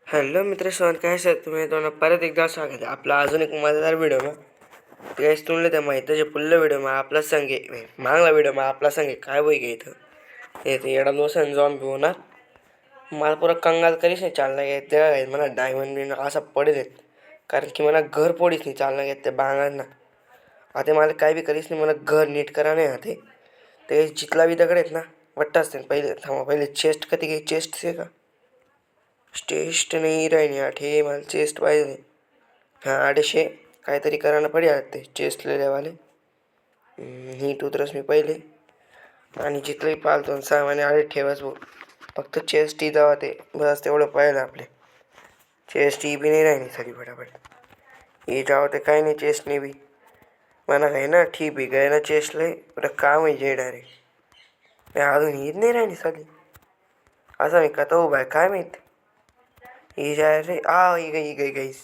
Hello मित्र sir काय sir तुम्ही दोन परत एकदा स्वागत आहे आपला अजून एक मजेदार व्हिडिओ मग काहीच तुम्हाला त्या माहितीचे पुल्लं व्हिडिओ मग आपला संगे मागला व्हिडिओ मग आपला संगे काय बोई घे इथं ते येडा लोसन जॉम्बी होणार मला पुरा कंगाल करीस नाही चालना घेत त्या मला डायमंड बिन असा पडेल कारण की मला घर पोडीच नाही चालना घेत त्या बांगांना आता मला काय बी करीस नाही मला घर नीट करा नाही आते ते जितला बी दगड आहेत ना वाटतं असते पहिले थांबा पहिले चेस्ट कधी काही चेस्ट से का चेस्ट नाही राहिनी आठे मला चेस्ट पाहिजे हाँ अडीचशे काहीतरी करायला पडेल ते चेस्ट लेवाले नीट उतरस मी पहिले आणि जिथलंही पालतो सामान्य आडे ठेवाच भाऊ फक्त चेस्ट ही जावा ते बस तेवढं पाहिलं आपले चेस्ट ही बी नाही राहिली सगळी फटाफट ही जावं ते काही नाही चेस्ट नाही बी मला काय ना ठीक बी गए ना चेस्ट लय बरं काम आहे जे डायरेक्ट अजून हीच नाही राहिली सगळी असं मी कथा उभा आहे काय माहीत ही जाय रे ही गई गाईस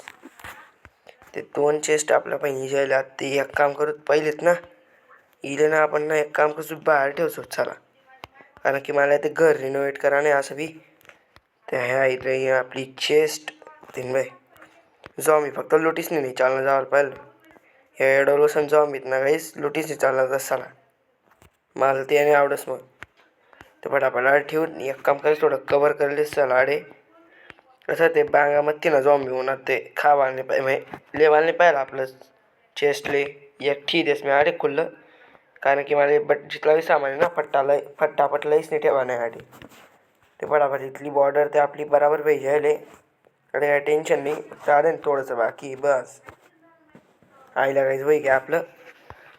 ते दोन चेस्ट आपल्या पण ही जायला ते एक काम करू पहिलेत ना इले ना आपण ना एक काम करू बाहेर ठेवतो चला कारण की मला ते घर रिनोव्हेट करा नाही असं बी ते ह्या इथे आपली चेस्ट तीन बाय जॉम्बी फक्त लुटीस नाही चालणं जावं पाहिलं ह्या एडोलोसन जॉम्बीत ना काहीच लुटीस नाही चालणार तसाला मला ते नाही आवडस मग ते पटापट आड ठेवून एक काम करायचं थोडं कवर करलेस चला आडे कसं ते बांगामध्ये ना जॉम्बी होणार ते खावाने पाहिजे लेवाने पाहिलं आपलं चेस्टले एक ठीक देस मी आडे खुल्लं कारण की मला बट जिथला बी सामान आहे ना फटाफट लईच नाही ठेवा नाही आधी ते पटापट इथली बॉर्डर ते आपली बराबर पाहिजे आले अरे काय टेन्शन नाही चालेल थोडंसं बाकी बस आईला काहीच वय घ्या आपलं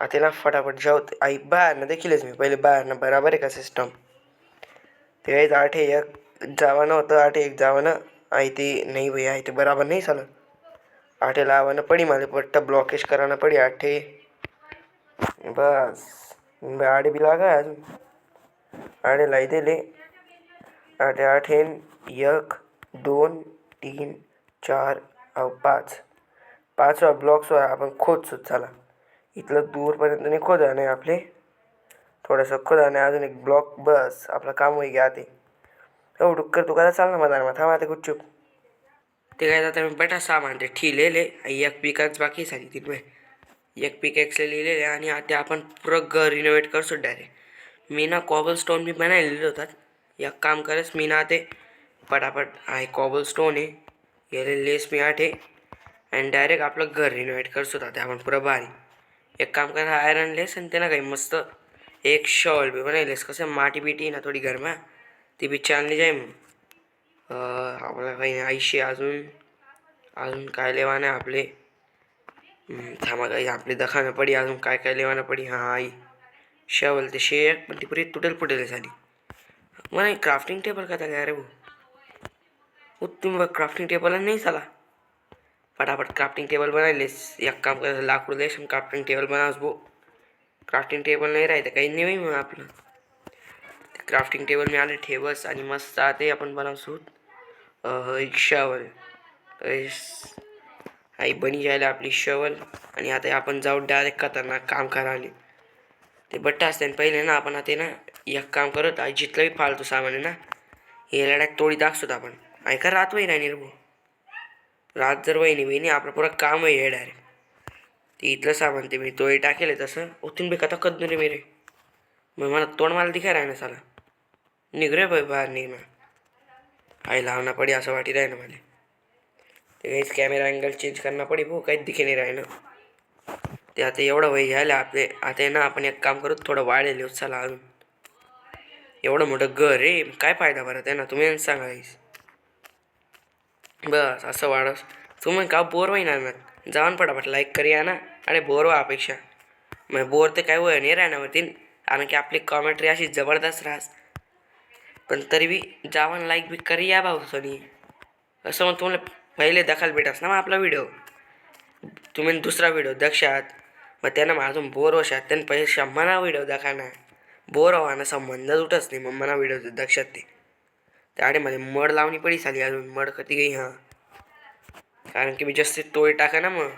आता ना फटाफट जाऊ आई बाहेरनं देखीलच मी पहिले बाहेरनं बराबर आहे का सिस्टम ते काहीच आठ एक जावानं होतं आठ एक जावानं आई ते नाही भाई आई ते बराबर नाही चालत आठे लावानं पडी मला पट्टा ब्लॉकेज करायला पडी आठे बस आडे बी लागा अजून आडे लाई दिले आठे आठेन एक दोन तीन चार पाच पाचवा ब्लॉक्सवर आपण खोदसुत झाला इथलं दूरपर्यंत नाही खोदा नाही आपले थोडंसं खोदा नाही अजून एक ब्लॉक बस आपलं काम होई घ्या ते हो डुक्कर तू कसा चालना मला थांबा ते गुपचूप ते काय जातं मी बटा सामान ते ठिलेले एक पिकाच बाकी झाली तिथे एक पिक एक्सले लिहिलेले आणि आता आपण पुरं घर रिनोव्हेट करसो डायरेक्ट मी ना कॉबल स्टोन बी बनायलेले होतात एक काम करस मी ना ते पटापट आहे कॉबल स्टोन आहे गेले लेस मी आठे आणि डायरेक्ट आपलं घर रिनोव्हेट करसो ते आपण पुरं भारी एक काम करा आयरन लेस आणि त्याला काही मस्त एक शॉल बी बनायलेस कसं माटी बिटी ना थोडी घरमा ती बी चालली जाई मग आपल्याला काही आईशी अजून अजून काय लेवाने आपले थांबा काही आपली दखानं पडी अजून काय काय लेवानं पडी हां आई शवल ते शेक पण ती पुरी तुटेल फुटेल झाली मला एक क्राफ्टिंग टेबल का काय रे भाऊ तुम्ही क्राफ्टिंग टेबल नाही झाला फटाफट क्राफ्टिंग टेबल बनायलेस एक काम करायचं लाकूड लेस क्राफ्टिंग टेबल बनावस भाऊ क्राफ्टिंग टेबल नाही राहतं काही नाही मग आपलं क्राफ्टिंग टेबल मी आले ठेवस आणि मस्त ते आपण बनवसू एक शवल आई बनी जायला आपली शवल आणि आता आपण जाऊ डायरेक्ट खतरनाक काम करायला ते बट्टा असते पहिले ना आपण आता ना एक काम करत आई जिथलं बी फालतू सामान आहे ना हे लढ्यात तोडी दाखवत आपण ऐका रात वही नाही रे भाऊ रात जर वही नाही आपलं पुरं काम आहे डायरेक्ट ते इथलं सामान ते मी तोडी टाकेल तसं उतून बी कथा कद रे मेरे मग मला तोंड मला दिखाय राहणं साला निघ रे भाई बाहेर निघ ना आई लावना पडी असं वाटी राहिलं मला ते काहीच कॅमेरा अँगल चेंज करना पडी भाऊ काहीच दिखे नाही राहिलं ते आता एवढं वय घ्यायला आपले आता ना आपण एक काम करू थोडं वाढेल चला अजून एवढं मोठं घर रे काय फायदा बरं आहे ना तुम्ही सांगा बस असं वाढस तुम्ही का बोर होईना ना जाऊन पटापट लाईक करूया ना अरे बोर व्हा अपेक्षा मग बोर तर काय वय नाही राहण्यावरती कारण की आपली कॉमेंट्री अशी जबरदस्त राहस पण तरी बी जाऊन लाईक बी करूया भाऊ सनी असं मग तुम्हाला पहिले दखल भेटास ना मग आपला व्हिडिओ तुम्ही दुसरा व्हिडिओ दक्षात मग त्यानं अजून बोर होशात त्यानं पहिले शंभर व्हिडिओ दाखवणार बोर व्हाना संबंधच उठच नाही मग मला व्हिडिओ दक्षात ते त्याडे मध्ये मड लावणी पडी झाली अजून मड कधी गई हां कारण की मी जास्त तोड टाका ना मग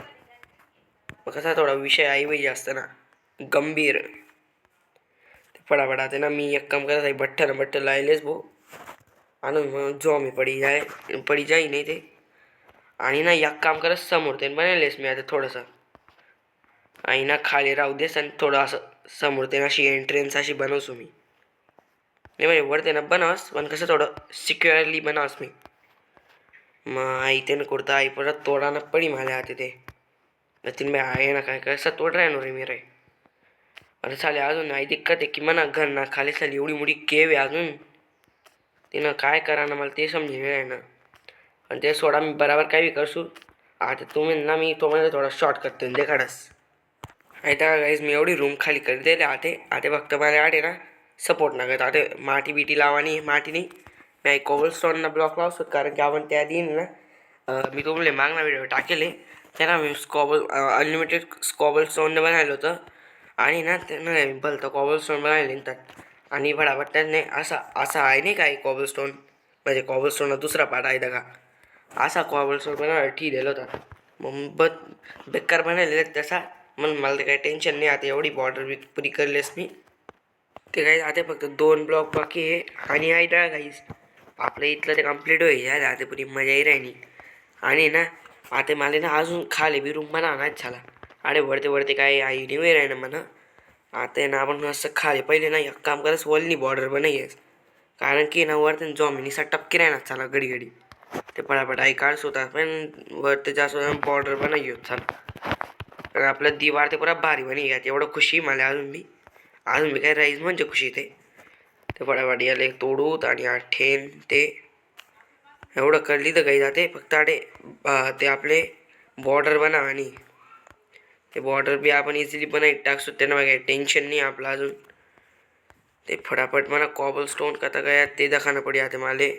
कसा थोडा विषय आई बाई जास्त ना गंभीर ते फटाफट आता ना मी एक काम करत आहे बठ्ठा लायलेच भाऊ आणि मग जो मी पडी जाई नाही ते. आणि ना एक काम करत समोर ते बनवलेस मी आता थोडंसं. आणि ना खाली राहू देस आणि थोडं असं समोर ते अशी एंट्रन्स अशी बनवसो मी. नाही म्हणजे वर ना बनावस पण कसं थोडं सिक्युअरली बनावस मी. मग आई त्यानं कुर्ता आई परत तोडाना पडी माझ्या हाती ते. तीन मी आहे ना काय कसं तोड राहिनो रे मी रे. अरे चाले अजून आई दिक्कत आहे की म्हणा घर ना खाली चाली एवढी मोठी केव आहे अजून. तिनं काय करा ना मला ते समजेल आहे ना. आणि ते सोडा मी बराबर काय बी करसू. आता तुम्ही ना मी तुम्हाला थोडा शॉर्ट करते देखाडस. आता गाईज मी एवढी रूम खाली कर दिले आते फक्त मला आटे ना सपोर्ट ना करत आते माटी बिटी लावानी माटी नाही मी कोबलस्टोनना ब्लॉक लावसो कारण की आपण त्या दिन ना मी तुम्हाला मागणा व्हिडिओ टाकेले त्याला मी अनलिमिटेड कोबलस्टोनने बनवलं होतं. आणि ना त्यानं भलतं कोबलस्टोन बनवले तर आणि फटाफट त्याने असा असा आहे नाही काय कोबलस्टोन म्हणजे कोबलस्टोनचा दुसरा पार्ट आहे का असा कोबलस्टोन बनवायला ठीक दिलं होता. मग बेकार बनवलेलं तसा म्हणून मला ते काही टेन्शन नाही. आता एवढी बॉर्डर पुरी करलीस मी ते काही आता फक्त 2 ब्लॉक बाकी आहे. आणि आहे ना काहीच आपलं इथलं ते कम्प्लीट होईल आता पुरी मजाही राहिली. आणि ना आता मला ना अजून खाली बी रूम म्हणा नाच झाला. अरे वरते काय आई निवे राही ना म्हणा. आता ना आपण असं खाली पहिले ना एक काम करस वलनी बॉर्डर बनायस कारण की ना वरती जॉमिनीसा टपकी राहणार चला घडी ते पटापट आई काढस होता पण वरती जास्त बॉर्डर बनाई होत चला. आपलं दिवार ते पुरा भारी बनी घ्या एवढं खुशी मला अजून मी काय राहीस म्हणजे खुशी ते पटापट याला एक तोडूत आणि आठेन ते एवढं करली तर काही जाते फक्त आडे ते आपले बॉर्डर बना आणि ते बॉर्डर बी आपण इझिली बनाई टाकसो त्यांना काही टेन्शन नाही आपलं अजून. ते फटाफट मला कॉबल स्टोन कथा गया ते दाखवणं पडी आता माले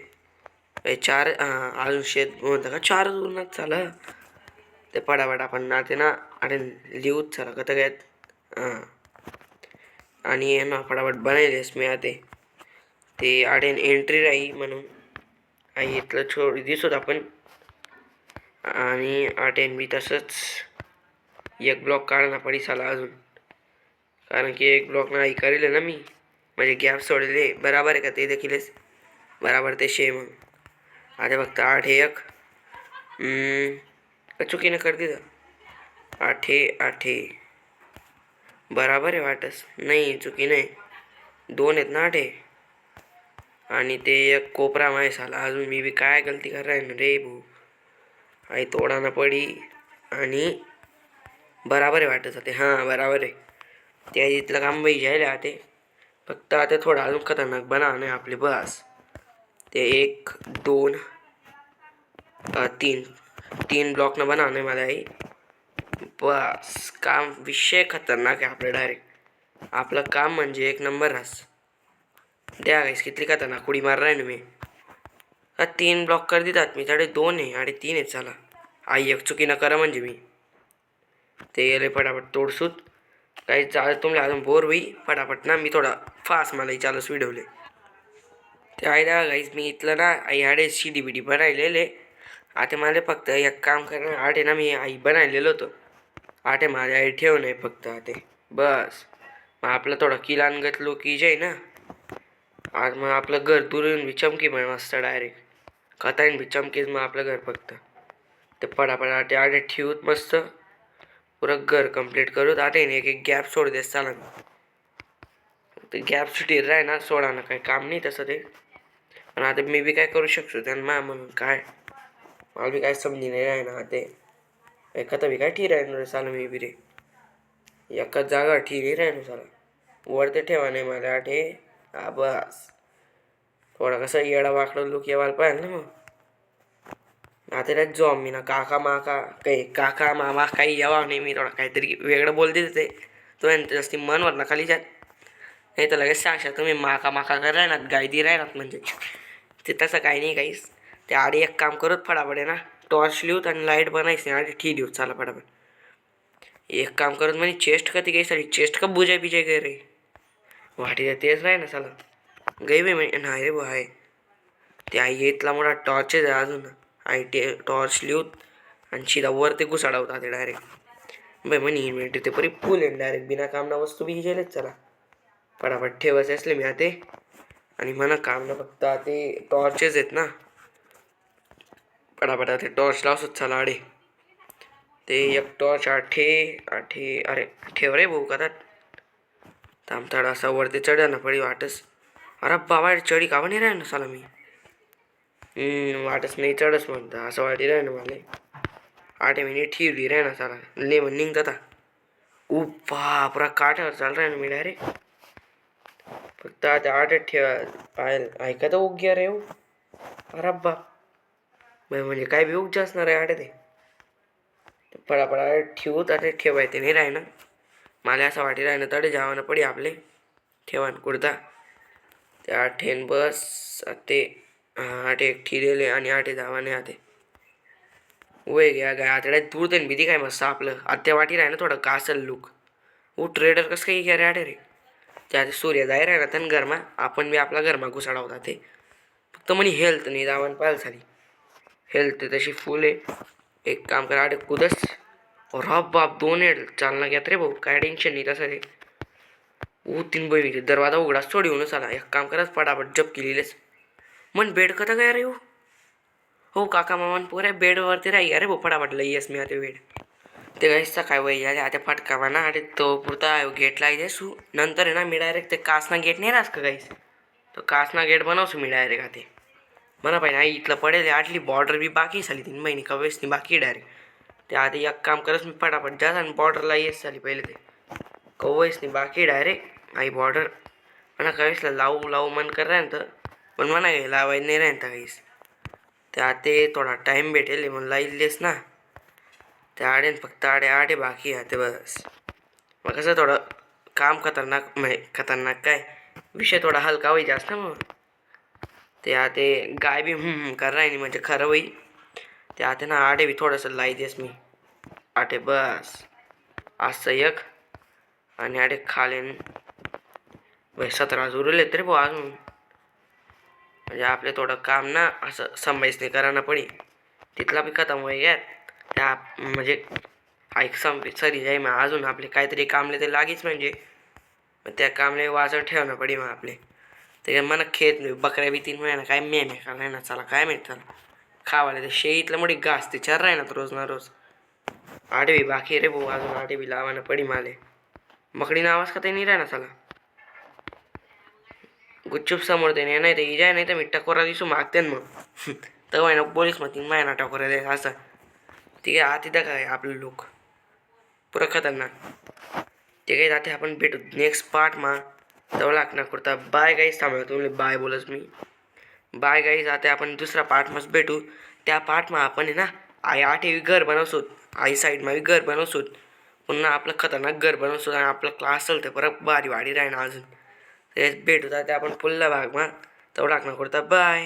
4 अजून शेत म्हणतं का 4 उरणार चाला ते फटाफट आपण ना ते ना अरे लिहूच चला कथा गयात आणि ना फटाफट बनायलेस मी आता ते आडेन एंट्री राही म्हणून आई इथलं छोड दिसत आपण. आणि आटेन बी तसंच एक ब्लॉक काढणं पडी साला अजून कारण की एक ब्लॉक नाही करेल ना मी म्हणजे गॅप सोडले बराबर आहे का ते देखीलच बराबर ते शेम आता फक्त 8 1 चुकीनं कर दिलं 8 बराबर आहे वाटस नाही चुकी नाही 2 आहेत ना 8 आणि ते एक कोपरा माय साला अजून मी बी काय गलती कर राही रे भाऊ. आई तोडा ना पडी आणि बराबर आहे वाटत होते हां बराबर आहे त्या इथलं काम बाई जायला ते फक्त आता थोडं अजून खतरनाक बना नाही आपले बस ते 1 2 3 ब्लॉकनं बना नाही मला आई बस काम विषय खतरनाक आहे आपलं डायरेक्ट आपलं काम म्हणजे 1 नंबर रास द्या गाईस कितली खतरनाक उडी मार राही ना मी 3 ब्लॉक कर देतात मी त्याडे 2 आहे आणि 3 आहेत चला आई एक चुकी न करा म्हणजे मी ते गेले फटाफट तोडसूत काही चालत तुम्हाला अजून बोर होई फटाफट ना मी थोडा फास्ट मला चालूच व्हिडिओले ते आहे ना गाईस मी इथलं ना आई आडे शिडी बिडी बनायलेले आता मला फक्त एक काम करणं आटे ना मी आई बनायलेलं होतं आटे माझ्या आई ठेव नाही फक्त आते बस मग आपलं थोडं किलान घेतलो की जाई ना आज मग आपलं घर दुरून बी चमकी पण मस्त डायरेक्ट कथाईन बी चमकीच मग आपलं घर फक्त ते पडापड आटे आडे ठेवूत मस्त पुरं घर कंप्लीट करूत आता एक गॅप सोड देस चाला ते गॅप सुटी राह ना सोडा ना काही काम नाही तसं ते पण आता मी बी काय करू शकतो त्यांना म्हणून काय मला बी काय समजी नाही राह ना ते एखादा बी काय ठीक राहीन रे चालू मी बी रे एकाच जागा ठीक नाही राहीन चाला वर ते ठेवा नाही मला आठे हा बस थोडा कसं येडा वाकडं लुक येवायला पाहिजे ना मग आता त्यात जो मी ना काका माका काही काका मामा काही यावा नाही मी थोडा काहीतरी वेगळं बोलते ते तो जास्ती मनवर ना खाली जात नाही तर लगेच सांगशाल तुम्ही माका कर राहणार गायदी राहणार म्हणजे ते तसं काही नाही काहीच ते आधी एक काम करत फटाफट आहे ना टॉर्च लिहूत आणि लाईट बनायची आधी ठीक लिहूत चाला फटाफट एक काम करत म्हणजे चेस्ट का ती काही सारी चेस्ट का बुजाय बिजाय गे रे वाटी तेच राही ना चाला गई बे नाही रे भाई ते आई इथला मोठा टॉर्चच आहे अजून आई टॉर्च लिहूत आणि शिदा वर ते घुसाडवता ते डायरेक्ट बाई म्हणे इन्व्हेंटरी ते परी फुल आहे डायरेक्ट बिना कामना वस्तू बी गेलेच चला फटाफट ठेवायचे असले मी आता आणि म्हणा काम ना फक्त ते टॉर्चेस आहेत ना, पटापटा ते टॉर्च लावसत चला आडे. ते एक टॉर्च आठे आठे अरे ठेव रे भाऊ का थांब थोडा असा वरती चढ्या ना पडी वाटस. अरे बाबा चढी का नाही राह ना साला मी वाटच नाही चढच म्हणता असं वाटी राह ना मला 8 मिनिट ठेवली राह ना साला ले म्हण निघता ऊ बापरा काठावर चाल राह ना मी डायरेक्ट फक्त आता 8 ठेवा पाहायला ऐका तर उग्या रे हो. अरे बाप म्हणजे काय बी उग असणार आहे 8 ते पडापडा ठेवूत आता ठेवायचे नाही राह ना मला असं वाटी राह ना तडे जावानं पडी आपले ठेवा कुर्ता ते 8 बस ते 8 एक ठिरेले आणि 8 धावाने आते वय घ्या काय आता दूर ते भीती काय मस्त आपलं आत्या वाटी राह ना थोडं कासल लुक वो ट्रेडर कसं काही घ्या रे आडे रे त्या सूर्य जाय राह ना त्यानं घरमा आपण बी आपला घरमा घुसाडा होता ते फक्त म्हणे हेल्थ नाही दावण पाहायला झाली हेल्थ तशी फुल आहे. एक काम करा आडे कुदस और बाप 2 हेड चालना घेत रे भाऊ काय टेन्शन नाही तसं ते 3 बहिणी दरवाजा उघडाच सोडी होऊनच आला एक काम कराच पटापट जप केलेलेच मन बेड कथा काय रे हो काका मामान पुऱ्या बेडवरती राही अरे भाऊ फटाफट लई येस मी आता बेड ते गाईसचा काय वय आले आता फटकावा ना अरे तो पुरता गेट लाई देसू नंतर आहे ना मी डायरेक्ट ते कासना गेट नाही राहस का गाईस तो कासना गेट बनवसू मी डायरेक्ट आते म्हणा पाहिजे आई इथलं पडेल आटली बॉर्डर बी बाकी झाली 3 महिने कवेस नाही बाकी डायरेक्ट ते आधी एक काम करस मी फटाफट जा आणि बॉर्डरला येस झाली पहिले ते कवेस नाही बाकी डायरेक्ट आई बॉर्डर म्हणा कवेसला लावू लावू मन कर रहा तर पण म्हणा काही लावायला नाही राहता काहीच त्या ते थोडा टाईम भेटेल म्हणून लाईलेस ना त्या आडे फक्त आडे बाकी आहे ते बस मग कसं थोडं काम खतरनाक म्हणजे खतरनाक काय विषय थोडा हलका होई जास्त ना मग ते गाय बी कर रहा नाही म्हणजे खरं होई ते आते ना आडे बी थोडंसं लाई देस मी आटे बस असं एक आणि आडे खालेन भाई 17 उरले रे भाऊ अजून म्हणजे आपले थोडं काम ना असं संभाईच नाही करायला पडी तिथला बी खतम होई घ्या त्या म्हणजे ऐक सरी जाई मग अजून आपले काहीतरी कामले ते लागेच म्हणजे त्या कामले वाचून ठेवणं पडी मग आपले ते मला खेत बकऱ्या बी 3 महिना काय मेन आहे का नाही ना चला काय माहित चला खावायला ते शेईतलं मोठी घास ते चार राही ना रोज ना रोज आडवी बाकी रे भाऊ अजून आडवी लावानं पडी माले मकडीनं आवाज का ते नाही राह ना चला गुच्चूप समोर ते नाही तर इजाय नाही तर मी टकोरा दिसू मागते मग तर ना पोलीस मग 3 महिना टकोरा दे असं ठीक आहे आती काय आपलं लोक पुरं खतरनाक ते काही जाते आपण भेटू नेक्स्ट पार्टमा तेवढं लागणार कुर्ता बाय गाईज थांबलं तुम्ही बाय बोलच मी बाय गाईज आता आपण दुसरा पार्टमाच भेटू त्या पार्टमा आपण आहे ना आई 8वी घर बनवसोत आई साईडमा बी घर बनवसोत पुन्हा आपलं खतरनाक घर बनवसोत आणि आपलं क्लास चालतं परत भारी वाडी राही ना अजून तेच भेटू ते आपण पुल्ला भागमा तेवढं लागणार कुर्ता बाय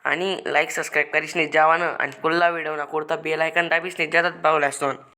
आणि लाईक सबस्क्राईब करीस नाही जावानं आणि पुल्ला व्हिडिओ ना कुर्ता बेल आयकन दाबीस नाही जातात पावला असतो.